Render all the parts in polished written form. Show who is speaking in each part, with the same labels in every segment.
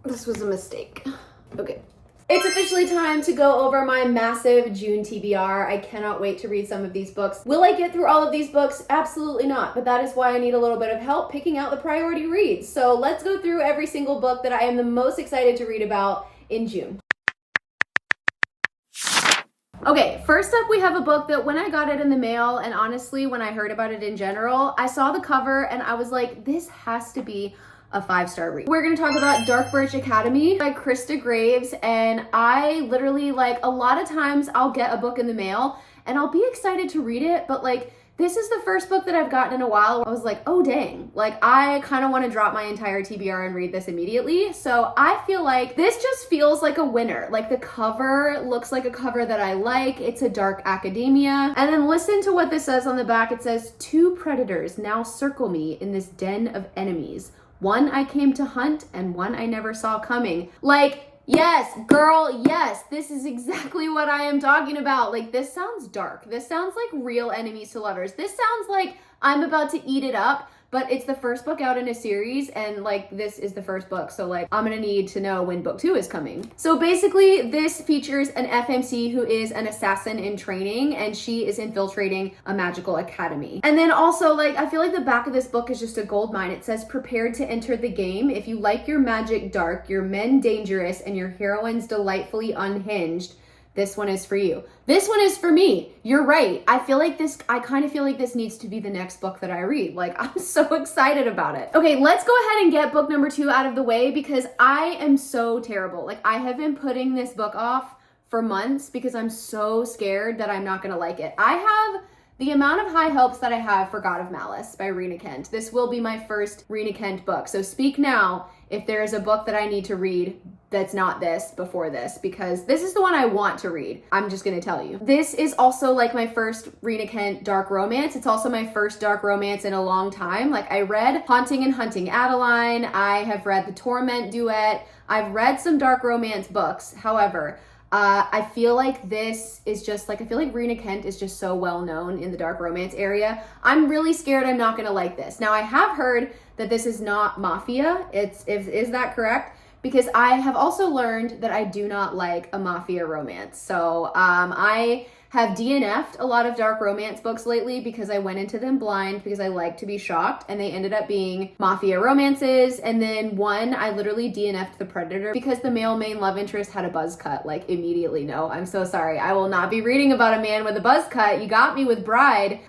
Speaker 1: This was a mistake. Okay. It's officially time to go over my massive June TBR. I cannot wait to read some of these books. Will I get through all of these books? Absolutely not, but that is why I need a little bit of help picking out the priority reads. So let's go through every single book that I am the most excited to read about in June. Okay, first up we have a book that when I got it in the mail, and honestly when I heard about it in general, I saw the cover and I was like, this has to be a 5-star read. We're gonna talk about Darkbirch Academy by Krista Graves, and I literally, like, a lot of times I'll get a book in the mail and I'll be excited to read it, but like, this is the first book that I've gotten in a while where I was like, oh dang, like I kind of want to drop my entire TBR and read this immediately. So I feel like this just feels like a winner. Like the cover looks like a cover that I like. It's a dark academia. And then listen to what this says on the back. It says, 2 predators now circle me in this den of enemies. One I came to hunt and one I never saw coming. Like, yes, girl, yes, this is exactly what I am talking about. Like, this sounds dark. This sounds like real enemies to lovers. This sounds like I'm about to eat it up, but it's the first book out in a series, and like, this is the first book. So like, I'm gonna need to know when book 2 is coming. So basically, this features an FMC who is an assassin in training, and she is infiltrating a magical academy. And then also, like, I feel like the back of this book is just a gold mine. It says, prepared to enter the game. If you like your magic dark, your men dangerous, and your heroines delightfully unhinged, this one is for you. This one is for me. You're right. I kind of feel like this needs to be the next book that I read. Like, I'm so excited about it. Okay, let's go ahead and get book number 2 out of the way because I am so terrible. Like, I have been putting this book off for months because I'm so scared that I'm not gonna like it. I have the amount of high hopes that I have for God of Malice by Rina Kent. This will be my first Rina Kent book. So speak now if there is a book that I need to read that's not this before this, because this is the one I want to read. I'm just gonna tell you. This is also like my first Rina Kent dark romance. It's also my first dark romance in a long time. Like, I read Haunting and Hunting Adeline. I have read The Torment Duet. I've read some dark romance books. However, I feel like this is just like, I feel like Rina Kent is just so well known in the dark romance area. I'm really scared I'm not gonna like this. Now, I have heard that this is not mafia. Is that correct? Because I have also learned that I do not like a mafia romance. So I have DNF'd a lot of dark romance books lately because I went into them blind because I like to be shocked, and they ended up being mafia romances. And then one, I literally DNF'd The Predator because the male main love interest had a buzz cut, like immediately. No, I'm so sorry. I will not be reading about a man with a buzz cut. You got me with Bride,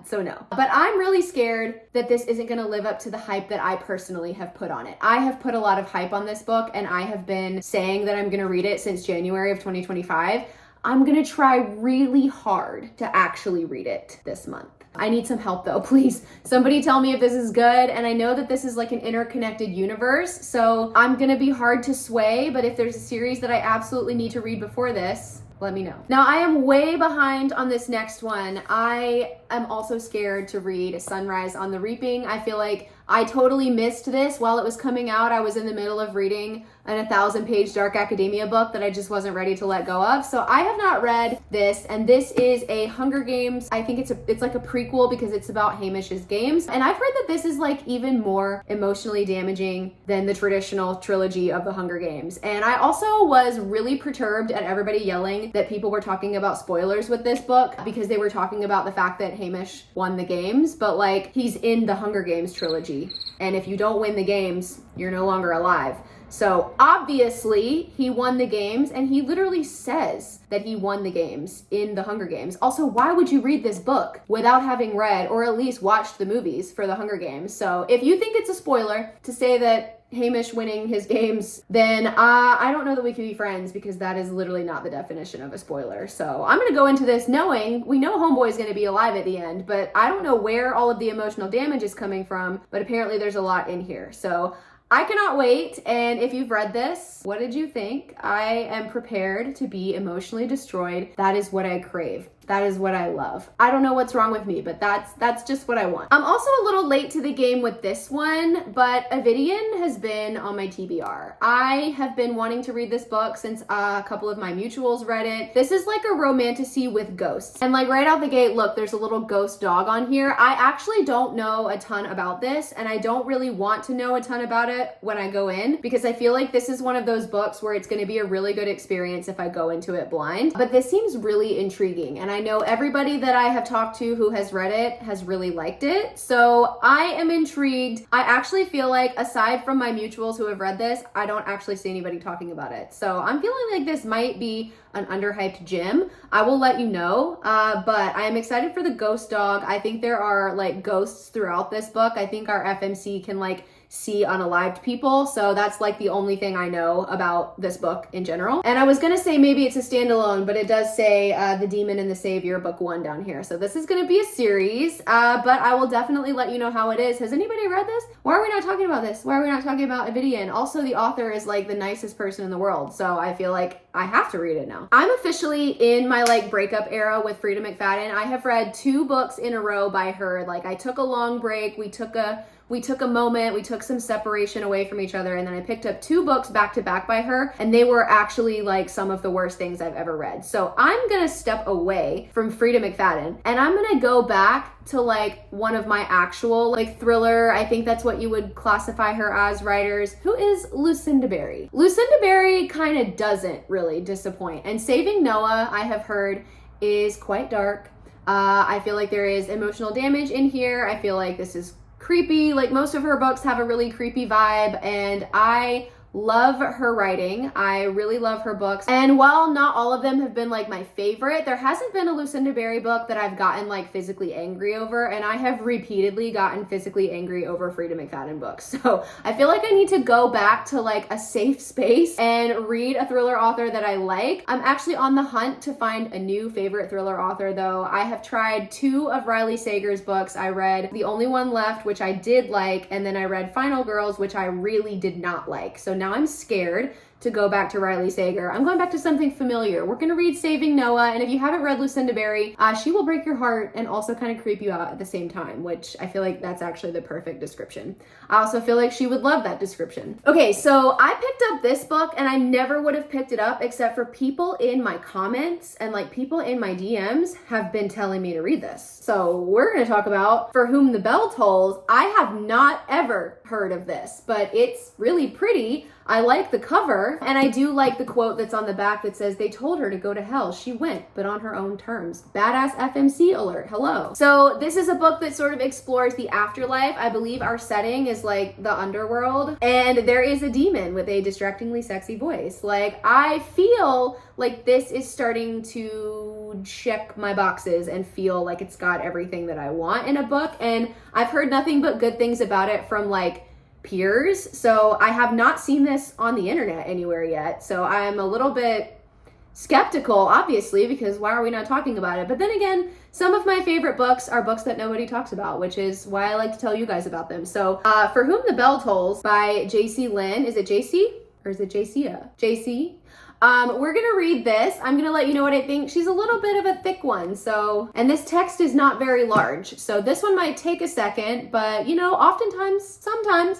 Speaker 1: so no. But I'm really scared that this isn't gonna live up to the hype that I personally have put on it. I have put a lot of hype on this book, and I have been saying that I'm gonna read it since January of 2025. I'm gonna try really hard to actually read it this month. I need some help though, please. Somebody tell me if this is good. And I know that this is like an interconnected universe, so I'm gonna be hard to sway, but if there's a series that I absolutely need to read before this, let me know. Now, I am way behind on this next one. I am also scared to read Sunrise on the Reaping. I feel like I totally missed this while it was coming out. I was in the middle of reading an 1,000-page dark academia book that I just wasn't ready to let go of. So I have not read this, and this is a Hunger Games. I think it's like a prequel because it's about Hamish's games. And I've heard that this is like even more emotionally damaging than the traditional trilogy of the Hunger Games. And I also was really perturbed at everybody yelling that people were talking about spoilers with this book because they were talking about the fact that Hamish won the games, but like, he's in the Hunger Games trilogy. And if you don't win the games, you're no longer alive. So obviously he won the games, and he literally says that he won the games in the Hunger Games. Also, why would you read this book without having read or at least watched the movies for the Hunger Games? So if you think it's a spoiler to say that Hamish winning his games, then I don't know that we can be friends, because that is literally not the definition of a spoiler. So I'm gonna go into this knowing we know Homeboy's gonna be alive at the end, but I don't know where all of the emotional damage is coming from, but apparently there's a lot in here. So I cannot wait, and if you've read this, what did you think? I am prepared to be emotionally destroyed. That is what I crave. That is what I love. I don't know what's wrong with me, but that's just what I want. I'm also a little late to the game with this one, but Avidian has been on my TBR. I have been wanting to read this book since a couple of my mutuals read it. This is like a romantasy with ghosts. And like right out the gate, look, there's a little ghost dog on here. I actually don't know a ton about this, and I don't really want to know a ton about it when I go in, because I feel like this is one of those books where it's going to be a really good experience if I go into it blind. But this seems really intriguing, and I know everybody that I have talked to who has read it has really liked it. So I am intrigued. I actually feel like, aside from my mutuals who have read this, I don't actually see anybody talking about it. So I'm feeling like this might be an underhyped gem. I will let you know, but I am excited for the ghost dog. I think there are like ghosts throughout this book. I think our FMC can like see unalived people, so that's like the only thing I know about this book in general. And I was gonna say maybe it's a standalone, but it does say The Demon and the Savior book 1 down here, so this is gonna be a series, but I will definitely let you know how it is. Has anybody read this? Why are we not talking about this? Why are we not talking about Avidian? Also, the author is like the nicest person in the world, so I feel like I have to read it now. I'm officially in my like breakup era with Frida McFadden. I have read 2 books in a row by her. Like I took a long break, we took a moment, we took some separation away from each other, and then I picked up 2 books back to back by her, and they were actually like some of the worst things I've ever read. So I'm gonna step away from Frida McFadden, and I'm gonna go back to like one of my actual like thriller, I think that's what you would classify her as, writers, who is Lucinda Berry. Lucinda Berry kind of doesn't really disappoint, and Saving Noah, I have heard, is quite dark. I feel like there is emotional damage in here. I feel like this is creepy. Like most of her books have a really creepy vibe, and I love her writing. I really love her books. And while not all of them have been like my favorite, there hasn't been a Lucinda Berry book that I've gotten like physically angry over, and I have repeatedly gotten physically angry over Frida McFadden books. So I feel like I need to go back to like a safe space and read a thriller author that I like. I'm actually on the hunt to find a new favorite thriller author though. I have tried 2 of Riley Sager's books. I read The Only One Left, which I did like, and then I read Final Girls, which I really did not like. So now I'm scared to go back to Riley Sager. I'm going back to something familiar. We're gonna read Saving Noah, and if you haven't read Lucinda Berry, she will break your heart and also kind of creep you out at the same time, which I feel like that's actually the perfect description. I also feel like she would love that description. Okay, so I picked up this book, and I never would have picked it up except for people in my comments and like people in my DMs have been telling me to read this. So we're gonna talk about For Whom the Bell Tolls. I have not ever heard of this, but it's really pretty. I like the cover, and I do like the quote that's on the back that says, "They told her to go to hell. She went, but on her own terms." Badass FMC alert, hello. So this is a book that sort of explores the afterlife. I believe our setting is like the underworld, and there is a demon with a distractingly sexy voice. Like, I feel like this is starting to check my boxes and feel like it's got everything that I want in a book, and I've heard nothing but good things about it from like peers. So I have not seen this on the internet anywhere yet. So I'm a little bit skeptical, obviously, because why are we not talking about it? But then again, some of my favorite books are books that nobody talks about, which is why I like to tell you guys about them. So For Whom the Bell Tolls by Jaysea Lynn. Is it Jaysea or is it Jaysea? Jaysea? We're gonna read this. I'm gonna let you know what I think. She's a little bit of a thick one, so, and this text is not very large, so this one might take a second, but you know, oftentimes,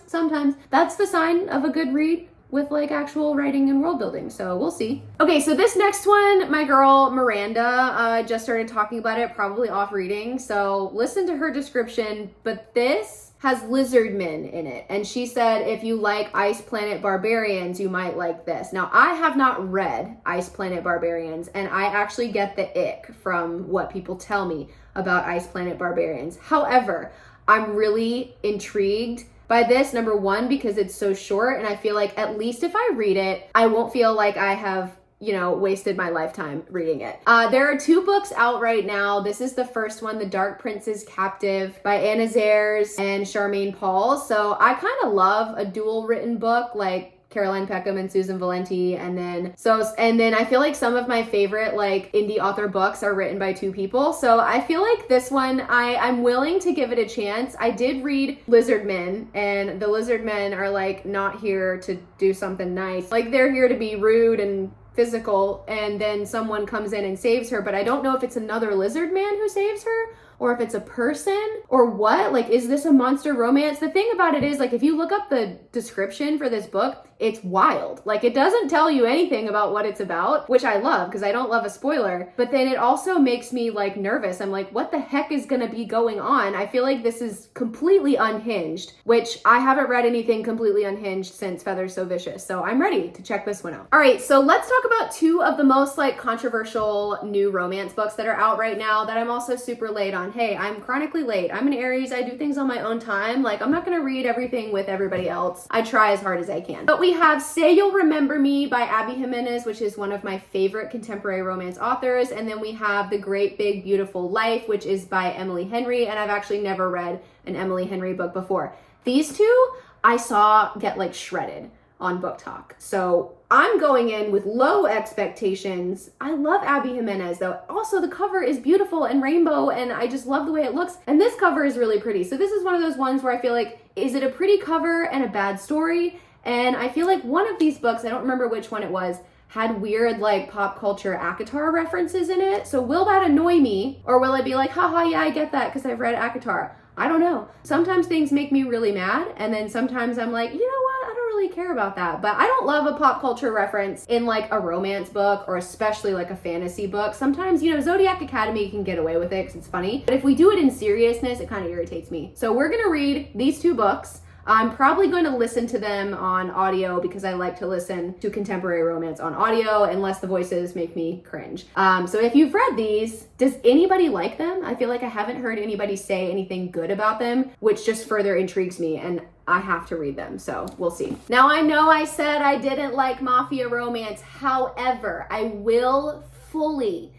Speaker 1: sometimes, that's the sign of a good read with like actual writing and world building, so we'll see. Okay, so this next one, my girl Miranda just started talking about it, probably off reading, so listen to her description, but this has lizardmen in it, and she said if you like Ice Planet Barbarians, you might like this. Now, I have not read Ice Planet Barbarians, and I actually get the ick from what people tell me about Ice Planet Barbarians. However, I'm really intrigued by this, number one, because it's so short, and I feel like at least if I read it, I won't feel like I have, you know, wasted my lifetime reading it. There are 2 books out right now. This is the first one, The Dark Prince's Captive by Anna Zaires and Charmaine Paul. So I kind of love a dual written book like Caroline Peckham and Susan Valenti, and then I feel like some of my favorite like indie author books are written by 2 people. So I feel like this one, I'm willing to give it a chance. I did read Lizardmen, and the Lizardmen are like not here to do something nice. Like, they're here to be rude and physical, and then someone comes in and saves her, but I don't know if it's another lizard man who saves her or if it's a person or what. Like, is this a monster romance? The thing about it is, like, if you look up the description for this book, it's wild. Like, it doesn't tell you anything about what it's about, which I love because I don't love a spoiler, but then it also makes me like nervous. I'm like, what the heck is gonna be going on? I feel like this is completely unhinged, which I haven't read anything completely unhinged since Feathers So Vicious, so I'm ready to check this one out. All right, so let's talk about two of the most like controversial new romance books that are out right now that I'm also super late on. Hey, I'm chronically late. I'm an Aries. I do things on my own time. Like, I'm not gonna read everything with everybody else. I try as hard as I can. But we have Say You'll Remember Me by Abby Jimenez, which is one of my favorite contemporary romance authors. And then we have The Great Big Beautiful Life, which is by Emily Henry. And I've actually never read an Emily Henry book before. These two I saw get like shredded on Book Talk. So I'm going in with low expectations. I love Abby Jimenez though. Also, the cover is beautiful and rainbow and I just love the way it looks. And this cover is really pretty. So this is one of those ones where I feel like, is it a pretty cover and a bad story? And I feel like one of these books, I don't remember which one it was, had weird like pop culture ACOTAR references in it. So will that annoy me? Or will I be like, haha, yeah, I get that because I've read ACOTAR? I don't know. Sometimes things make me really mad. And then sometimes I'm like, you know what? I don't really care about that. But I don't love a pop culture reference in like a romance book or especially like a fantasy book. Sometimes, you know, Zodiac Academy can get away with it because it's funny. But if we do it in seriousness, it kind of irritates me. So we're going to read these two books. I'm probably going to listen to them on audio because I like to listen to contemporary romance on audio unless the voices make me cringe. So if you've read these, does anybody like them? I feel like I haven't heard anybody say anything good about them, which just further intrigues me and I have to read them, so we'll see. Now I know I said I didn't like mafia romance, however, I will fully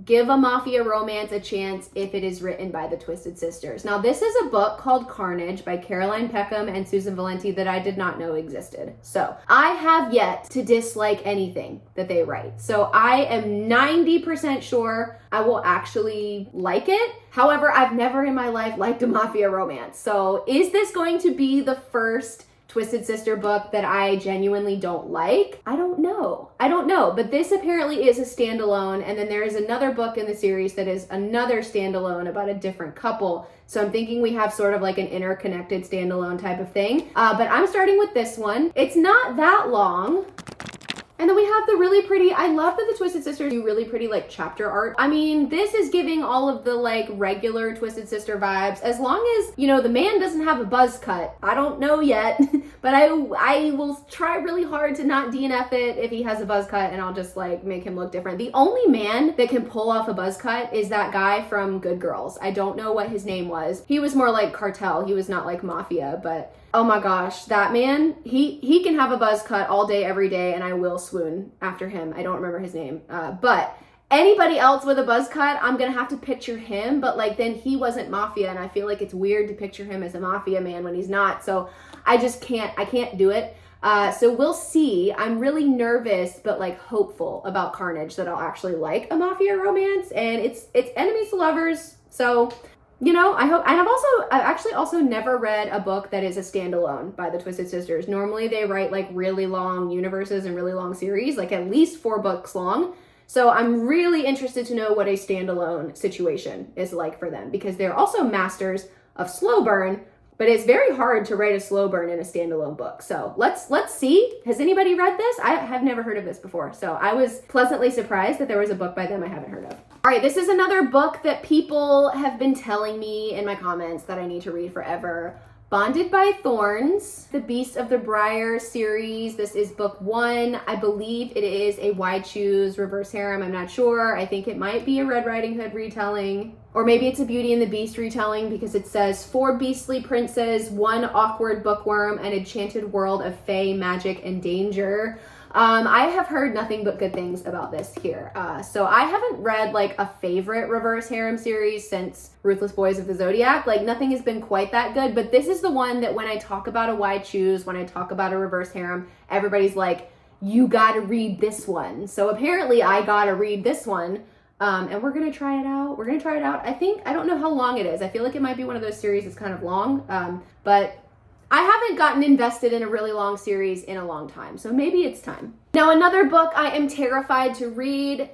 Speaker 1: give a mafia romance a chance if it is written by the Twisted Sisters. Now, this is a book called Carnage by Caroline Peckham and Susan Valenti that I did not know existed. So I have yet to dislike anything that they write. So I am 90% sure I will actually like it. However, I've never in my life liked a mafia romance. So is this going to be the first Twisted Sister book that I genuinely don't like? I don't know, but this apparently is a standalone, and then there is another book in the series that is another standalone about a different couple, so I'm thinking we have sort of like an interconnected standalone type of thing, but I'm starting with this one. It's not that long. And then we have the really pretty, I love that the Twisted Sisters do really pretty like chapter art. I mean, this is giving all of the like regular Twisted Sister vibes, as long as, you know, the man doesn't have a buzz cut. I don't know yet, but I will try really hard to not DNF it if he has a buzz cut, and I'll just like make him look different. The only man that can pull off a buzz cut is that guy from Good Girls. I don't know what his name was. He was more like cartel. He was not like mafia, but oh my gosh, that man, he can have a buzz cut all day, every day, and I will swoon after him. I don't remember his name, but anybody else with a buzz cut, I'm gonna have to picture him, but like then he wasn't mafia, and I feel like it's weird to picture him as a mafia man when he's not, so I can't do it. So we'll see. I'm really nervous, but like hopeful about Carnage that I'll actually like a mafia romance, and it's enemies to lovers, so you know, I hope. And I've actually also never read a book that is a standalone by the Twisted Sisters. Normally they write like really long universes and really long series, like at least 4 books long. So I'm really interested to know what a standalone situation is like for them, because they're also masters of slow burn, but it's very hard to write a slow burn in a standalone book. So let's see. Has anybody read this? I have never heard of this before. So I was pleasantly surprised that there was a book by them I haven't heard of. All right, this is another book that people have been telling me in my comments that I need to read forever. Bonded by Thorns, the Beast of the Briar series. This is book 1. I believe it is a Why Choose reverse harem. I'm not sure. I think it might be a Red Riding Hood retelling. Or maybe it's a Beauty and the Beast retelling, because it says 4 beastly princes, 1 awkward bookworm, an enchanted world of fae, magic, and danger. I have heard nothing but good things about this here. So I haven't read like a favorite reverse harem series since Ruthless Boys of the Zodiac. Like nothing has been quite that good, but this is the one that when I talk about a Why Choose, when I talk about a reverse harem, everybody's like, you gotta read this one. So apparently I gotta read this one. And we're gonna try it out. I don't know how long it is. I feel like it might be one of those series that's kind of long, but I haven't gotten invested in a really long series in a long time, so maybe it's time. Now, another book I am terrified to read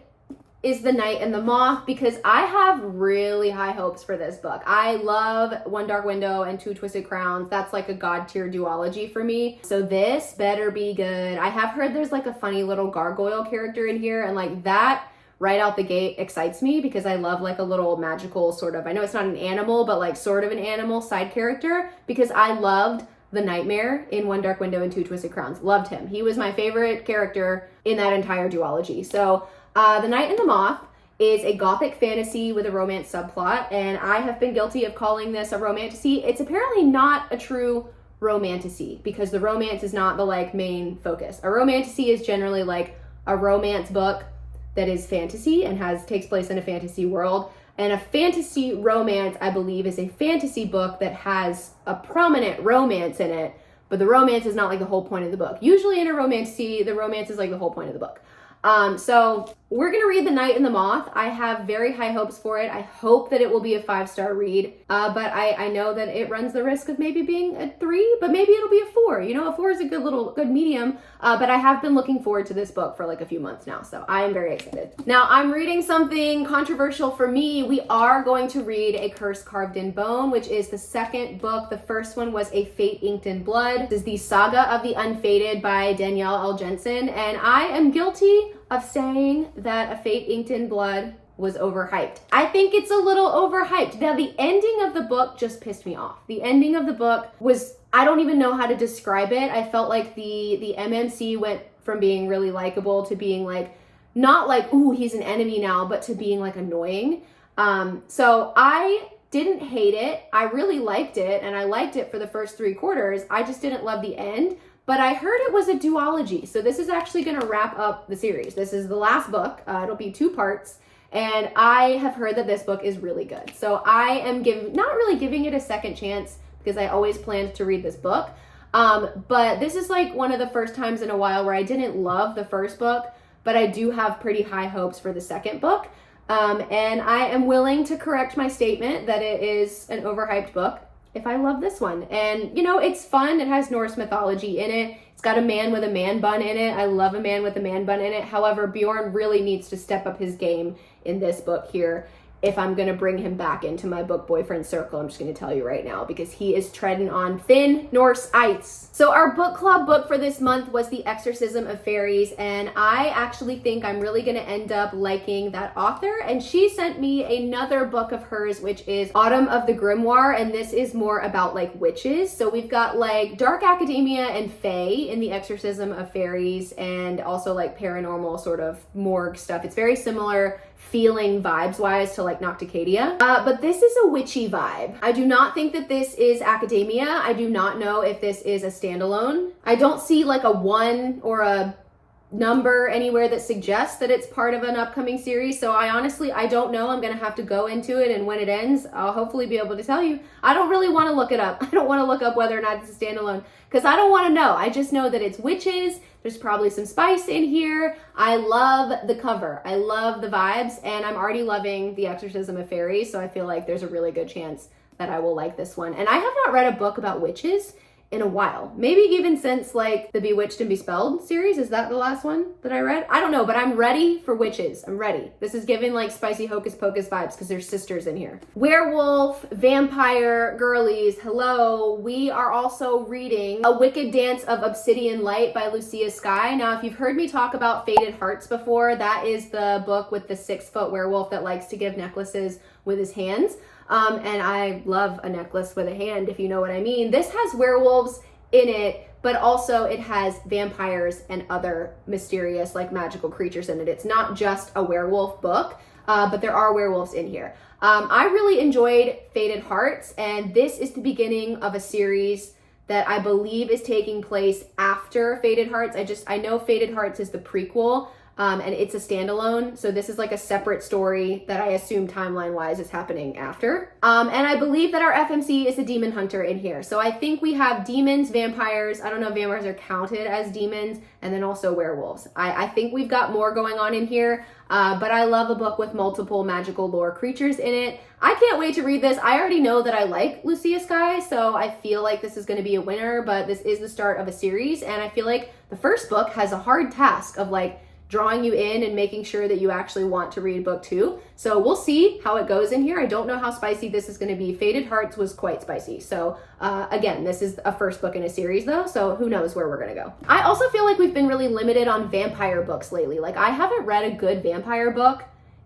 Speaker 1: is The Night and the Moth, because I have really high hopes for this book. I love One Dark Window and Two Twisted Crowns. That's like a god tier duology for me. So this better be good. I have heard there's like a funny little gargoyle character in here, and like that right out the gate excites me because I love like a little magical sort of, I know it's not an animal, but like sort of an animal side character, because I loved the Nightmare in One Dark Window and Two Twisted Crowns. Loved him. He was my favorite character in that entire duology. So The Night and the Moth is a gothic fantasy with a romance subplot, and I have been guilty of calling this a romantasy. It's apparently not a true romantasy because the romance is not the like main focus. A romantasy is generally like a romance book that is fantasy and takes place in a fantasy world. And a fantasy romance, I believe, is a fantasy book that has a prominent romance in it, but the romance is not like the whole point of the book. Usually in a romantasy, the romance is like the whole point of the book. So we're gonna read The Night and the Moth. I have very high hopes for it. I hope that it will be a 5-star read, but I know that it runs the risk of maybe being a 3, but maybe it'll be a 4. You know, a 4 is a good medium, but I have been looking forward to this book for like a few months now, so I am very excited. Now I'm reading something controversial for me. We are going to read A Curse Carved in Bone, which is the second book. The first one was A Fate Inked in Blood. This is the Saga of the Unfated by Danielle Jensen, and I am guilty of saying that A Fate Inked in Blood was overhyped. I think it's a little overhyped. Now, the ending of the book just pissed me off. The ending of the book was, I don't even know how to describe it. I felt like the MMC went from being really likable to being like, not like, ooh, he's an enemy now, but to being like annoying. So I didn't hate it. I really liked it, and I liked it for the first 3 quarters. I just didn't love the end. But I heard it was a duology, so this is actually going to wrap up the series. This is the last book. It'll be 2 parts, and I have heard that this book is really good. So I am not really giving it a second chance because I always planned to read this book. But this is like one of the first times in a while where I didn't love the first book, but I do have pretty high hopes for the second book. And I am willing to correct my statement that it is an overhyped book if I love this one. And, you know, it's fun. It has Norse mythology in it. It's got a man with a man bun in it. I love a man with a man bun in it. However, Bjorn really needs to step up his game in this book here if I'm going to bring him back into my book boyfriend circle. I'm just going to tell you right now, because he is treading on thin Norse ice. So our book club book for this month was The Exorcism of Fairies, and I actually think I'm really going to end up liking that author. And she sent me another book of hers, which is Autumn of the Grimoire, and this is more about like witches. So we've got like dark academia and fae in The Exorcism of Fairies, and also like paranormal sort of morgue stuff. It's very similar feeling vibes wise to like Nocticadia, but this is a witchy vibe. I do not think that this is academia. I do not know if this is a standalone. I don't see like a 1 or a number anywhere that suggests that it's part of an upcoming series. So I don't know. I'm gonna have to go into it, and when it ends, I'll hopefully be able to tell you. I don't really want to look it up. I don't want to look up whether or not it's a standalone because I don't want to know. I just know that it's witches. There's probably some spice in here. I love the cover. I love the vibes, and I'm already loving The Exorcism of Fairies, so I feel like there's a really good chance that I will like this one. And I have not read a book about witches in a while. Maybe even since like the Bewitched and Bespelled series. Is that the last one that I read? I don't know, but I'm ready for witches. I'm ready. This is giving like spicy Hocus Pocus vibes because there's sisters in here. Werewolf, vampire, girlies, hello. We are also reading A Wicked Dance of Obsidian Light by Lucia Skye. Now, if you've heard me talk about Fated Hearts before, that is the book with the 6-foot werewolf that likes to give necklaces with his hands. And I love a necklace with a hand, if you know what I mean. This has werewolves in it, but also it has vampires and other mysterious, like magical creatures in it. It's not just a werewolf book, but there are werewolves in here. I really enjoyed Fated Hearts, and this is the beginning of a series that I believe is taking place after Fated Hearts. I know Fated Hearts is the prequel, and it's a standalone. So this is like a separate story that I assume timeline-wise is happening after. And I believe that our FMC is a demon hunter in here. So I think we have demons, vampires. I don't know if vampires are counted as demons, and then also werewolves. I think we've got more going on in here, but I love a book with multiple magical lore creatures in it. I can't wait to read this. I already know that I like Lucia Skye, so I feel like this is going to be a winner, but this is the start of a series, and I feel like the first book has a hard task of like drawing you in and making sure that you actually want to read book 2. So we'll see how it goes in here. I don't know how spicy this is going to be. Fated Hearts was quite spicy. So again, this is a first book in a series though, so who knows where we're going to go. I also feel like we've been really limited on vampire books lately. Like I haven't read a good vampire book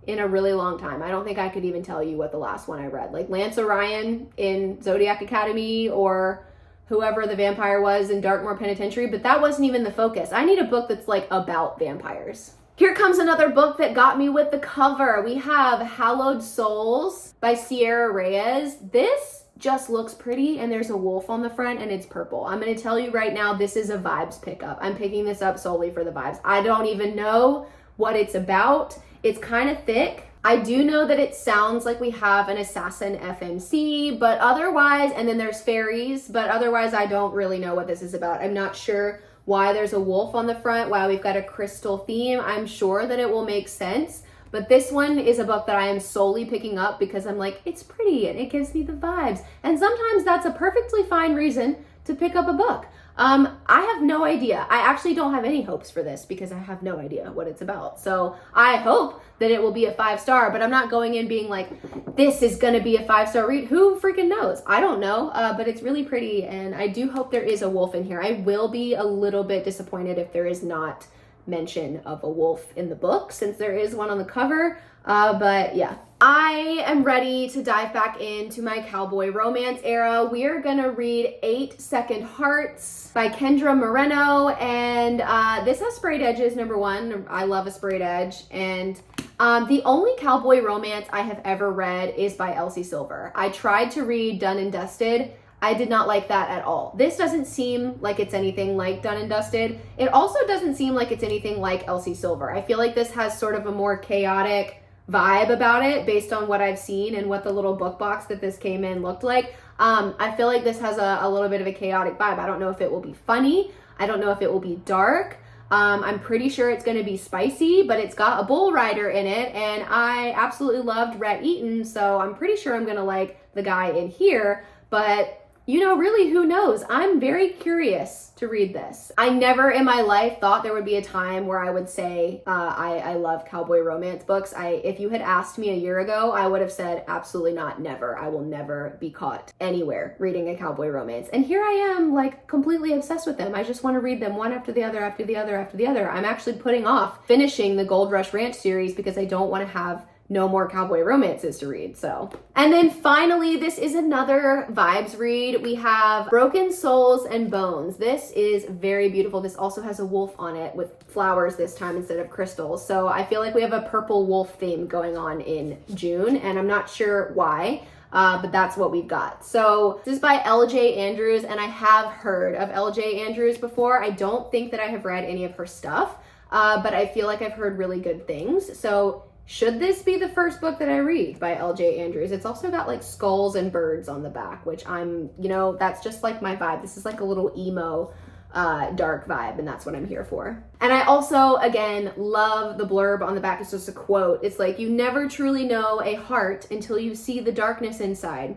Speaker 1: in a really long time. I don't think I could even tell you what the last one I read. Like Lance Orion in Zodiac Academy, or whoever the vampire was in Darkmoor Penitentiary, but that wasn't even the focus. I need a book that's like about vampires. Here comes another book that got me with the cover. We have Hallowed Souls by Cierra Reyes. This just looks pretty, and there's a wolf on the front and it's purple. I'm gonna tell you right now, this is a vibes pickup. I'm picking this up solely for the vibes. I don't even know what it's about. It's kind of thick. I do know that it sounds like we have an assassin FMC, but otherwise, and then there's fairies, but otherwise I don't really know what this is about. I'm not sure why there's a wolf on the front, why we've got a crystal theme. I'm sure that it will make sense, but this one is a book that I am solely picking up because I'm like, it's pretty and it gives me the vibes. And sometimes that's a perfectly fine reason to pick up a book. I have no idea. I actually don't have any hopes for this because I have no idea what it's about. So I hope that it will be a 5-star, but I'm not going in being like, this is gonna be a 5-star read. Who freaking knows? I don't know, but it's really pretty, and I do hope there is a wolf in here. I will be a little bit disappointed if there is not mention of a wolf in the book, since there is one on the cover, but yeah. I am ready to dive back into my cowboy romance era. We are gonna read 8 Second Hearts by Kendra Moreno, and this has sprayed edges, number one. I love a sprayed edge, and the only cowboy romance I have ever read is by Elsie Silver. I tried to read Done and Dusted. I did not like that at all. This doesn't seem like it's anything like Done and Dusted. It also doesn't seem like it's anything like Elsie Silver. I feel like this has sort of a more chaotic vibe about it based on what I've seen and what the little book box that this came in looked like. I feel like this has a little bit of a chaotic vibe. I don't know if it will be funny. I don't know if it will be dark. I'm pretty sure it's going to be spicy, but it's got a bull rider in it, and I absolutely loved Rhett Eaton, so I'm pretty sure I'm going to like the guy in here, but you know, really, who knows? I'm very curious to read this. I never in my life thought there would be a time where I would say I love cowboy romance books. If you had asked me a year ago, I would have said absolutely not, never. I will never be caught anywhere reading a cowboy romance. And here I am, like, completely obsessed with them. I just want to read them one after the other, after the other, after the other. I'm actually putting off finishing the Gold Rush Ranch series because I don't want to have no more cowboy romances to read, so. And then finally, this is another vibes read. We have Broken Souls and Bones. This is very beautiful. This also has a wolf on it with flowers this time instead of crystals. So I feel like we have a purple wolf theme going on in June, and I'm not sure why, but that's what we've got. So this is by LJ Andrews, and I have heard of LJ Andrews before. I don't think that I have read any of her stuff, but I feel like I've heard really good things. So should this be the first book that I read by LJ Andrews? It's also got like skulls and birds on the back, which I'm, you know, that's just like my vibe. This is like a little emo, dark vibe, and that's what I'm here for. And I also, again, love the blurb on the back. It's just a quote. It's like, you never truly know a heart until you see the darkness inside.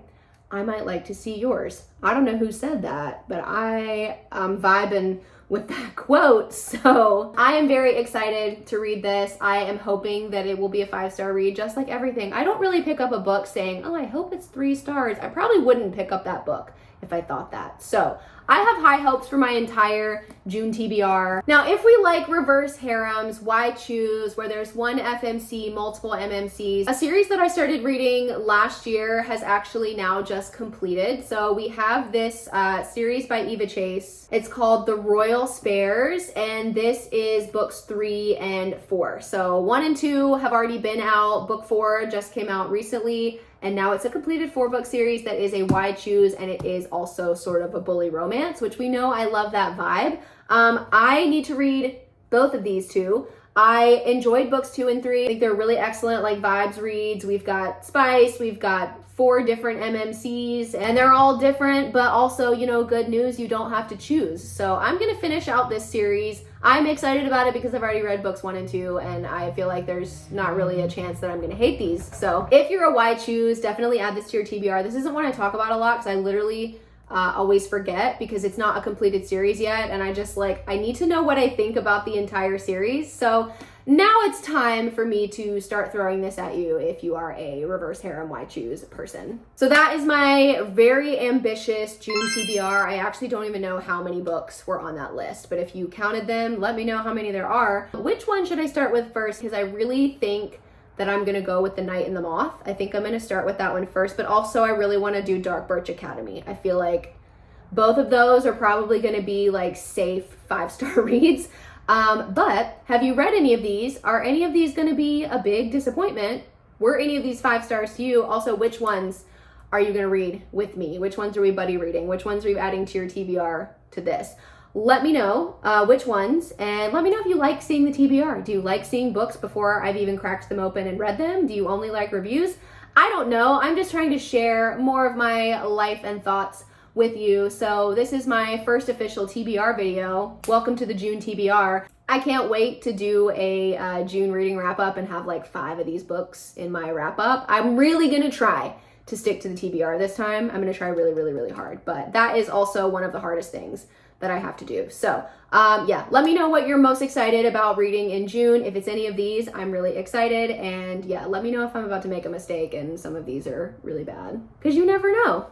Speaker 1: I might like to see yours. I don't know who said that, but I am vibing with that quote. So I am very excited to read this. I am hoping that it will be a 5-star read, just like everything. I don't really pick up a book saying, oh, I hope it's 3 stars. I probably wouldn't pick up that book if I thought that. So I have high hopes for my entire June TBR. Now, if we like reverse harems, why choose, where there's one FMC, multiple MMCs? A series that I started reading last year has actually now just completed. So we have this series by Eva Chase. It's called The Royal Spares, and this is books 3 and 4. So 1 and 2 have already been out. Book 4 just came out recently. And now it's a completed 4-book series that is a why choose, and it is also sort of a bully romance, which we know I love that vibe. I need to read both of these two. I enjoyed books 2 and 3. I think they're really excellent, like vibes reads. We've got Spice, we've got 4 different MMCs, and they're all different, but also, you know, good news, you don't have to choose. So I'm gonna finish out this series. I'm excited about it because I've already read books 1 and 2, and I feel like there's not really a chance that I'm gonna hate these. So if you're a Why Choose, definitely add this to your TBR. This isn't one I talk about a lot because I literally always forget because it's not a completed series yet, and I just I need to know what I think about the entire series. So now it's time for me to start throwing this at you if you are a reverse harem Why Choose person. So that is my very ambitious June TBR. I actually don't even know how many books were on that list, but if you counted them, let me know how many there are. Which one should I start with first? Because I really think that I'm gonna go with The Night and the Moth. I think I'm gonna start with that one first, but also I really wanna do Darkbirch Academy. I feel like both of those are probably gonna be safe 5-star reads. But have you read any of these? Are any of these gonna be a big disappointment? Were any of these 5 stars to you? Also, which ones are you gonna read with me? Which ones are we buddy reading? Which ones are you adding to your TBR to this? Let me know which ones, and let me know if you like seeing the TBR. Do you like seeing books before I've even cracked them open and read them? Do you only like reviews? I don't know. I'm just trying to share more of my life and thoughts with you. So this is my first official TBR video. Welcome to the June TBR. I can't wait to do a June reading wrap up and have 5 of these books in my wrap up. I'm really gonna try to stick to the TBR this time. I'm gonna try really, really, really hard, but that is also one of the hardest things that I have to do. So yeah, let me know what you're most excited about reading in June. If it's any of these, I'm really excited. And yeah, let me know if I'm about to make a mistake and some of these are really bad, because you never know.